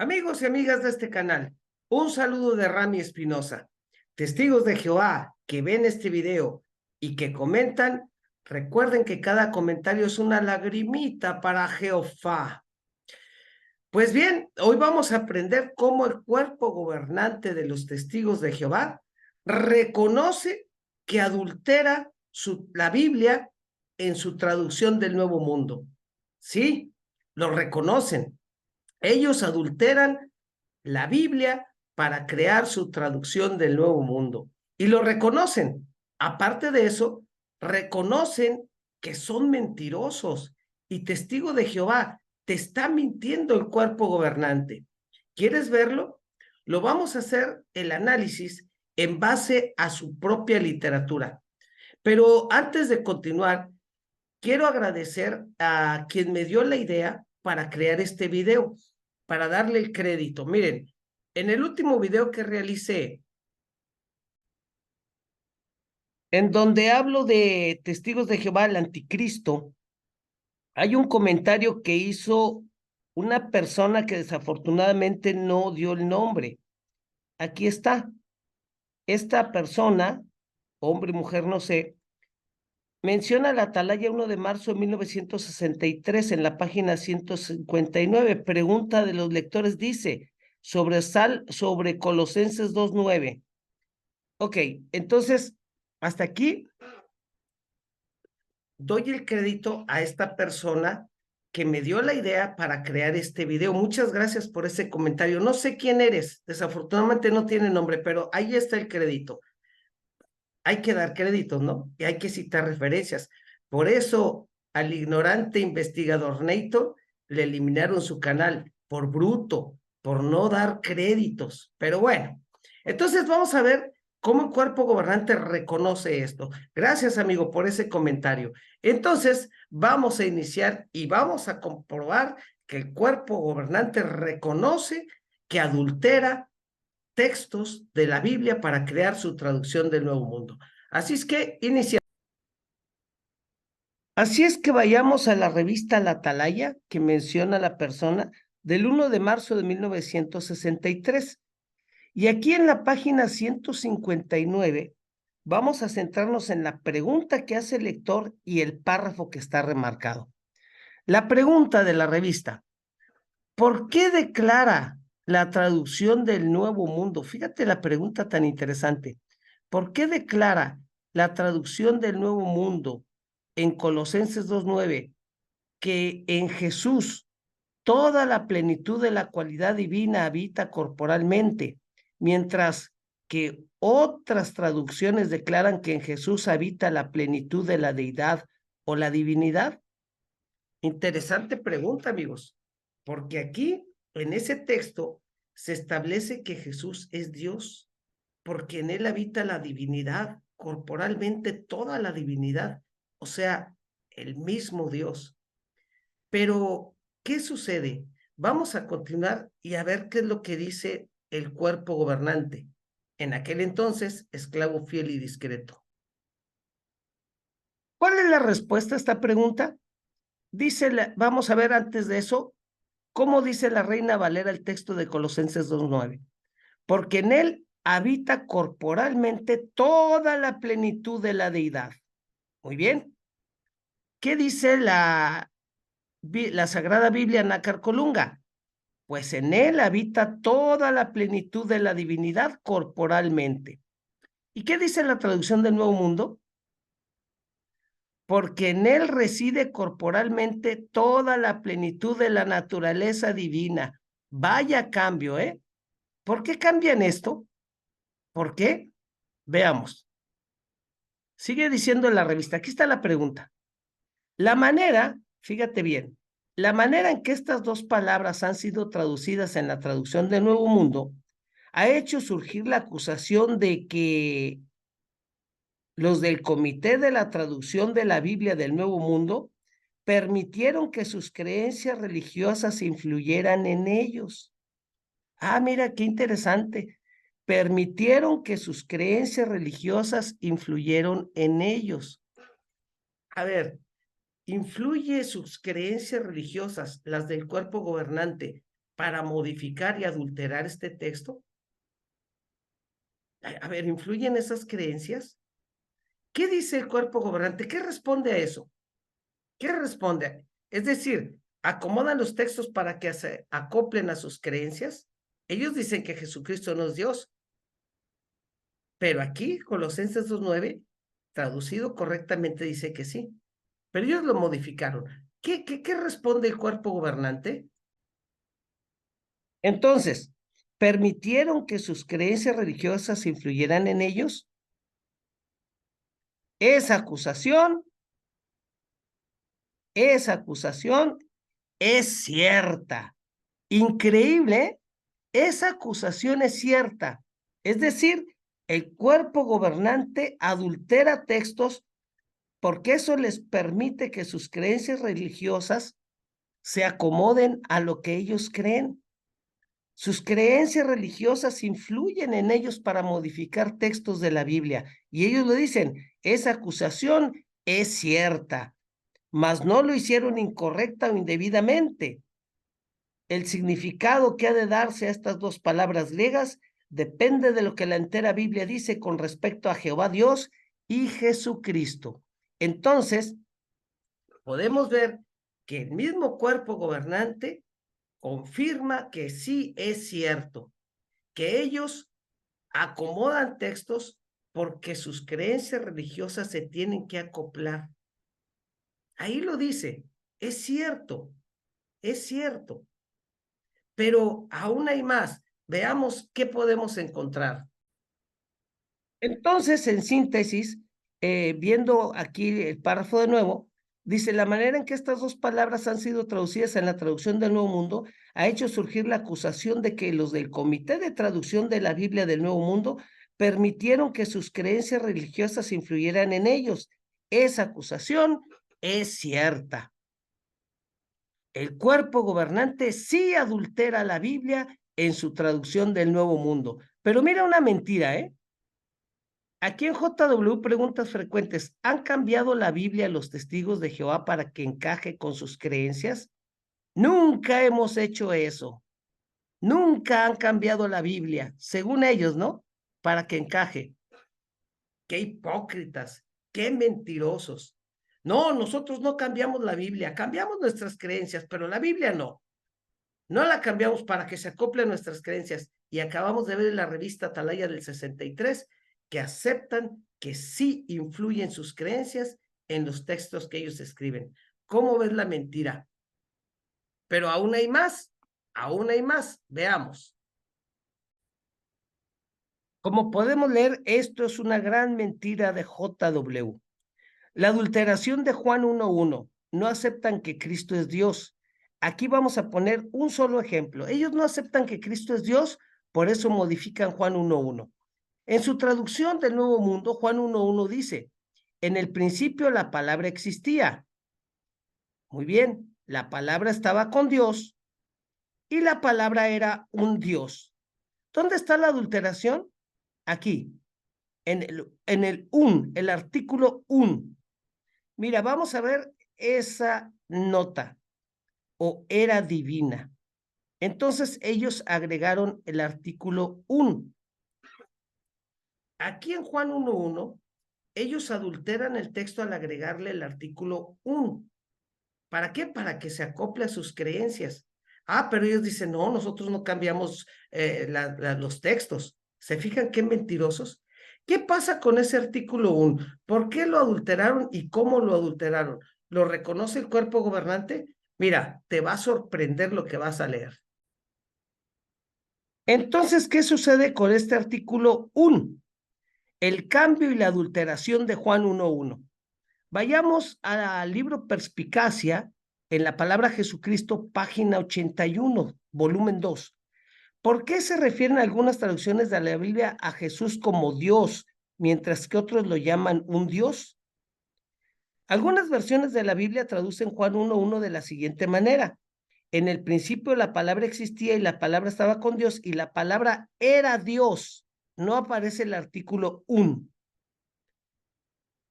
Amigos y amigas de este canal, un saludo de Rami Espinosa. Testigos de Jehová que ven este video y que comentan, recuerden que cada comentario es una lagrimita para Jehová. Pues bien, hoy vamos a aprender cómo el cuerpo gobernante de los testigos de Jehová reconoce que adultera la Biblia en su traducción del Nuevo Mundo. Sí, lo reconocen. Ellos adulteran la Biblia para crear su traducción del Nuevo Mundo y lo reconocen. Aparte de eso, reconocen que son mentirosos y testigo de Jehová. Te está mintiendo el cuerpo gobernante. ¿Quieres verlo? Lo vamos a hacer el análisis en base a su propia literatura. Pero antes de continuar, quiero agradecer a quien me dio la idea para crear este video, para darle el crédito. Miren, en el último video que realicé, en donde hablo de Testigos de Jehová, el Anticristo, hay un comentario que hizo una persona que desafortunadamente no dio el nombre. Aquí está. Esta persona, hombre, mujer, no sé, menciona la Atalaya 1 de marzo de 1963 en la página 159. Pregunta de los lectores dice, sobre Colosenses 2:9. Ok, entonces, hasta aquí doy el crédito a esta persona que me dio la idea para crear este video. Muchas gracias por ese comentario. No sé quién eres, desafortunadamente no tiene nombre, pero ahí está el crédito. Hay que dar créditos, ¿no? Y hay que citar referencias. Por eso al ignorante investigador Neito le eliminaron su canal por bruto, por no dar créditos. Pero bueno, entonces vamos a ver cómo el cuerpo gobernante reconoce esto. Gracias, amigo, por ese comentario. Entonces, vamos a iniciar y vamos a comprobar que el cuerpo gobernante reconoce que adultera textos de la Biblia para crear su traducción del Nuevo Mundo. Así es que iniciamos. Así es que vayamos a la revista La Atalaya, que menciona la persona del 1 de marzo de 1963. Y aquí en la página 159 vamos a centrarnos en la pregunta que hace el lector y el párrafo que está remarcado. La pregunta de la revista: ¿por qué declara la traducción del Nuevo Mundo? Fíjate la pregunta tan interesante. ¿Por qué declara la traducción del Nuevo Mundo en Colosenses 2:9 que en Jesús toda la plenitud de la cualidad divina habita corporalmente, mientras que otras traducciones declaran que en Jesús habita la plenitud de la deidad o la divinidad? Interesante pregunta, amigos, porque aquí, en ese texto, se establece que Jesús es Dios, porque en él habita la divinidad, corporalmente toda la divinidad, o sea, el mismo Dios. Pero, ¿qué sucede? Vamos a continuar y a ver qué es lo que dice el cuerpo gobernante, en aquel entonces esclavo fiel y discreto. ¿Cuál es la respuesta a esta pregunta? Vamos a ver antes de eso, ¿cómo dice la Reina Valera el texto de Colosenses 2:9? Porque en él habita corporalmente toda la plenitud de la deidad. Muy bien. ¿Qué dice la Sagrada Biblia Nácar Colunga? Pues en él habita toda la plenitud de la divinidad corporalmente. ¿Y qué dice la traducción del Nuevo Mundo? Porque en él reside corporalmente toda la plenitud de la naturaleza divina. Vaya cambio, ¿eh? ¿Por qué cambian esto? ¿Por qué? Veamos. Sigue diciendo en la revista, aquí está la pregunta. La manera, fíjate bien, la manera en que estas dos palabras han sido traducidas en la traducción del Nuevo Mundo ha hecho surgir la acusación de que los del Comité de la Traducción de la Biblia del Nuevo Mundo permitieron que sus creencias religiosas influyeran en ellos. Ah, mira, qué interesante. Permitieron que sus creencias religiosas influyeron en ellos. A ver, influye sus creencias religiosas, las del cuerpo gobernante, para modificar y adulterar este texto? A ver, ¿influyen esas creencias? ¿Qué dice el cuerpo gobernante? ¿Qué responde a eso? ¿Qué responde? Es decir, ¿acomodan los textos para que se acoplen a sus creencias? Ellos dicen que Jesucristo no es Dios, pero aquí, Colosenses 2:9, traducido correctamente, dice que sí. Pero ellos lo modificaron. ¿Qué responde el cuerpo gobernante? Entonces, ¿permitieron que sus creencias religiosas influyeran en ellos? Esa acusación es cierta. Increíble, esa acusación es cierta. Es decir, el cuerpo gobernante adultera textos porque eso les permite que sus creencias religiosas se acomoden a lo que ellos creen. Sus creencias religiosas influyen en ellos para modificar textos de la Biblia. Y ellos lo dicen, esa acusación es cierta, mas no lo hicieron incorrecta o indebidamente. El significado que ha de darse a estas dos palabras griegas depende de lo que la entera Biblia dice con respecto a Jehová Dios y Jesucristo. Entonces, podemos ver que el mismo cuerpo gobernante confirma que sí es cierto, que ellos acomodan textos porque sus creencias religiosas se tienen que acoplar. Ahí lo dice, es cierto, pero aún hay más. Veamos qué podemos encontrar. Entonces, en síntesis, viendo aquí el párrafo de nuevo, dice, la manera en que estas dos palabras han sido traducidas en la traducción del Nuevo Mundo ha hecho surgir la acusación de que los del Comité de Traducción de la Biblia del Nuevo Mundo permitieron que sus creencias religiosas influyeran en ellos. Esa acusación es cierta. El cuerpo gobernante sí adultera la Biblia en su traducción del Nuevo Mundo. Pero mira una mentira, ¿eh? Aquí en JW Preguntas Frecuentes, ¿han cambiado la Biblia los testigos de Jehová para que encaje con sus creencias? Nunca hemos hecho eso. Nunca han cambiado la Biblia, según ellos, ¿no? Para que encaje. Qué hipócritas, qué mentirosos. No, nosotros no cambiamos la Biblia, cambiamos nuestras creencias, pero la Biblia no. No la cambiamos para que se acople a nuestras creencias. Y acabamos de ver en la revista Atalaya del 63 que aceptan que sí influyen sus creencias en los textos que ellos escriben. ¿Cómo ves la mentira? Pero aún hay más, aún hay más. Veamos. Como podemos leer, esto es una gran mentira de JW. La adulteración de Juan 1:1. No aceptan que Cristo es Dios. Aquí vamos a poner un solo ejemplo. Ellos no aceptan que Cristo es Dios, por eso modifican Juan 1:1. En su traducción del Nuevo Mundo, Juan 1:1 dice, en el principio la palabra existía. Muy bien, la palabra estaba con Dios y la palabra era un Dios. ¿Dónde está la adulteración? Aquí, el artículo un. Mira, vamos a ver esa nota o era divina. Entonces ellos agregaron el artículo un. Aquí en Juan 1:1, ellos adulteran el texto al agregarle el artículo un. ¿Para qué? Para que se acople a sus creencias. Ah, pero ellos dicen, no, nosotros no cambiamos los textos. ¿Se fijan qué mentirosos? ¿Qué pasa con ese artículo 1? ¿Por qué lo adulteraron y cómo lo adulteraron? ¿Lo reconoce el cuerpo gobernante? Mira, te va a sorprender lo que vas a leer. Entonces, ¿qué sucede con este artículo 1? El cambio y la adulteración de Juan 1:1. Vayamos al libro Perspicacia, en la palabra Jesucristo, página 81, volumen 2. ¿Por qué se refieren algunas traducciones de la Biblia a Jesús como Dios, mientras que otros lo llaman un Dios? Algunas versiones de la Biblia traducen Juan 1:1 de la siguiente manera. En el principio la palabra existía y la palabra estaba con Dios y la palabra era Dios. No aparece el artículo un.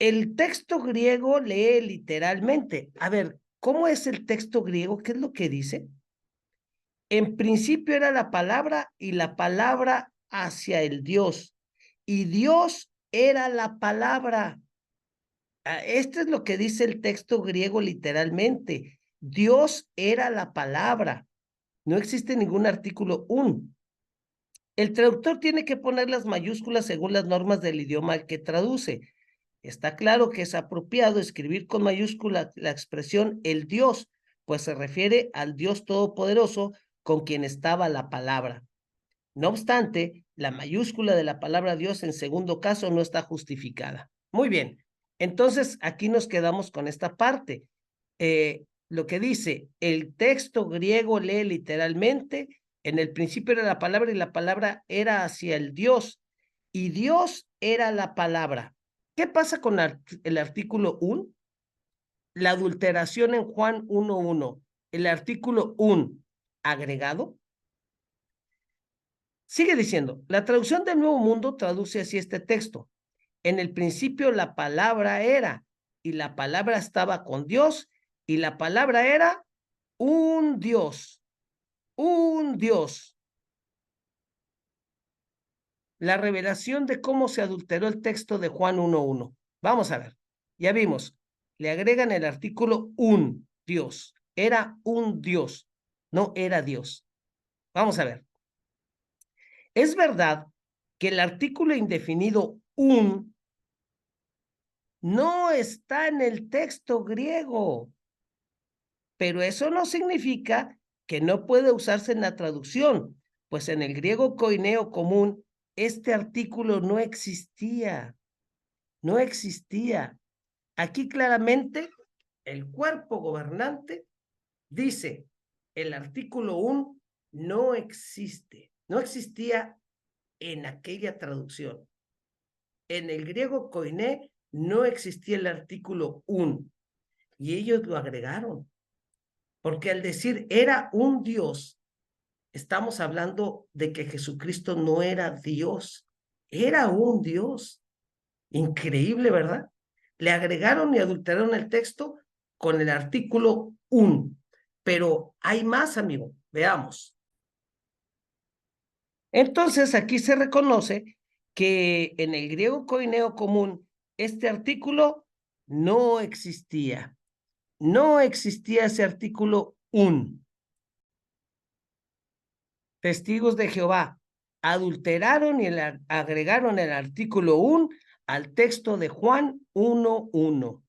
El texto griego lee literalmente. A ver, ¿cómo es el texto griego? ¿Qué es lo que dice? En principio era la palabra y la palabra hacia el Dios. Y Dios era la palabra. Esto es lo que dice el texto griego literalmente. Dios era la palabra. No existe ningún artículo un. El traductor tiene que poner las mayúsculas según las normas del idioma al que traduce. Está claro que es apropiado escribir con mayúscula la expresión el Dios, pues se refiere al Dios Todopoderoso con quien estaba la palabra. No obstante, la mayúscula de la palabra Dios en segundo caso no está justificada. Muy bien, entonces aquí nos quedamos con esta parte. Lo que dice, el texto griego lee literalmente, en el principio era la palabra y la palabra era hacia el Dios, y Dios era la palabra. ¿Qué pasa con el artículo un? La adulteración en Juan 1:1, el artículo un agregado. Sigue diciendo, la traducción del Nuevo Mundo traduce así este texto. En el principio la palabra era, y la palabra estaba con Dios, y la palabra era un Dios, un Dios. La revelación de cómo se adulteró el texto de Juan 1:1. Vamos a ver, ya vimos, le agregan el artículo un Dios, era un Dios, no era Dios. Vamos a ver. Es verdad que el artículo indefinido un no está en el texto griego, pero eso no significa que no puede usarse en la traducción, pues en el griego koineo común este artículo no existía, no existía. Aquí claramente el cuerpo gobernante dice, el artículo un no existe, no existía en aquella traducción. En el griego koiné no existía el artículo un y ellos lo agregaron, porque al decir era un Dios, estamos hablando de que Jesucristo no era Dios, era un Dios. Increíble, ¿verdad? Le agregaron y adulteraron el texto con el artículo un, pero hay más, amigo, veamos. Entonces aquí se reconoce que en el griego koineo común este artículo no existía. No existía ese artículo un. Testigos de Jehová adulteraron y agregaron el artículo un al texto de Juan 1:1.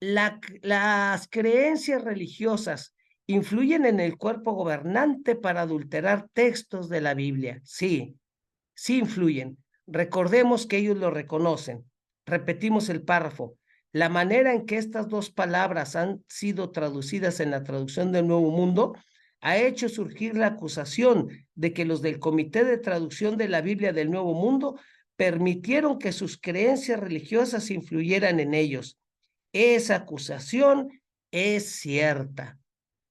Las creencias religiosas influyen en el cuerpo gobernante para adulterar textos de la Biblia. Sí, sí influyen. Recordemos que ellos lo reconocen. Repetimos el párrafo. La manera en que estas dos palabras han sido traducidas en la traducción del Nuevo Mundo ha hecho surgir la acusación de que los del Comité de Traducción de la Biblia del Nuevo Mundo permitieron que sus creencias religiosas influyeran en ellos. Esa acusación es cierta.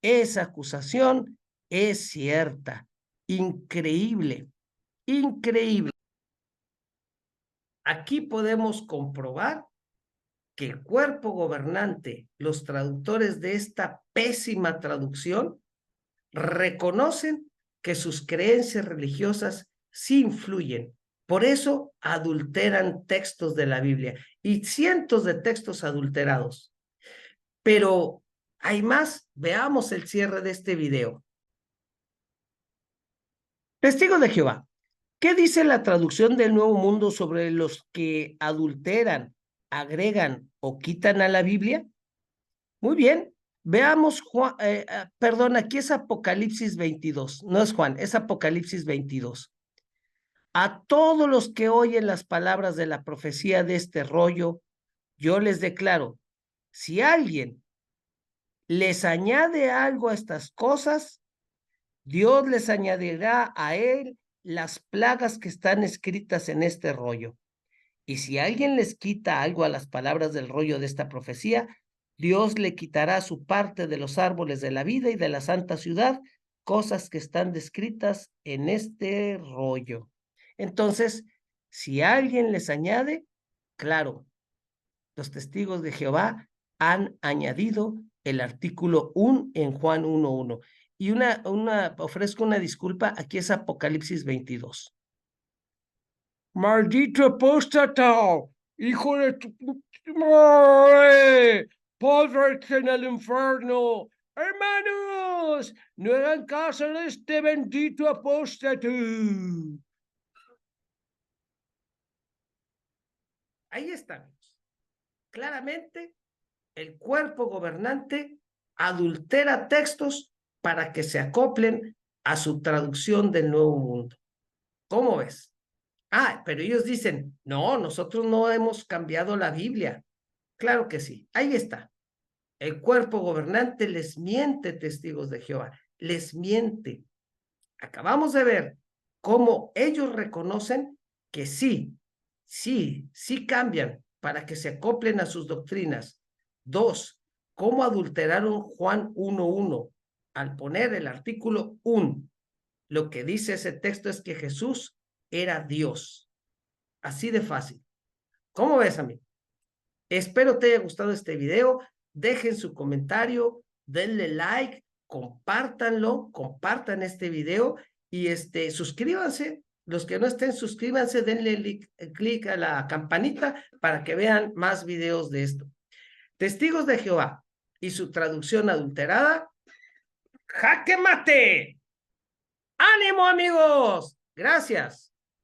Esa acusación es cierta. Increíble, increíble. Aquí podemos comprobar que el cuerpo gobernante, los traductores de esta pésima traducción, reconocen que sus creencias religiosas sí influyen. Por eso adulteran textos de la Biblia y cientos de textos adulterados. Pero hay más. Veamos el cierre de este video. Testigo de Jehová. ¿Qué dice la traducción del Nuevo Mundo sobre los que adulteran, agregan o quitan a la Biblia? Muy bien, veamos, perdón, aquí es Apocalipsis 22, no es Juan, es Apocalipsis 22. A todos los que oyen las palabras de la profecía de este rollo, yo les declaro, si alguien les añade algo a estas cosas, Dios les añadirá a él las plagas que están escritas en este rollo. Y si alguien les quita algo a las palabras del rollo de esta profecía, Dios le quitará su parte de los árboles de la vida y de la santa ciudad, cosas que están descritas en este rollo. Entonces, si alguien les añade, claro, los testigos de Jehová han añadido el artículo 1 en Juan 1:1. y ofrezco una disculpa, aquí es Apocalipsis 22. Maldito apóstata, hijo de tu madre, podres en el infierno. Hermanos, no hagan caso de este bendito apóstata. Ahí está. Claramente, el cuerpo gobernante adultera textos para que se acoplen a su traducción del Nuevo Mundo. ¿Cómo ves? Ah, pero ellos dicen, no, nosotros no hemos cambiado la Biblia. Claro que sí, ahí está. El cuerpo gobernante les miente, testigos de Jehová, les miente. Acabamos de ver cómo ellos reconocen que sí cambian para que se acoplen a sus doctrinas. Dos, cómo adulteraron Juan 1:1 al poner el artículo un. Lo que dice ese texto es que Jesús era Dios. Así de fácil. ¿Cómo ves, amigo? Espero te haya gustado este video. Dejen su comentario, denle like, compártanlo, compartan este video y suscríbanse. Los que no estén, suscríbanse, denle clic a la campanita para que vean más videos de esto. Testigos de Jehová y su traducción adulterada. ¡Jaque mate! ¡Ánimo, amigos! Gracias.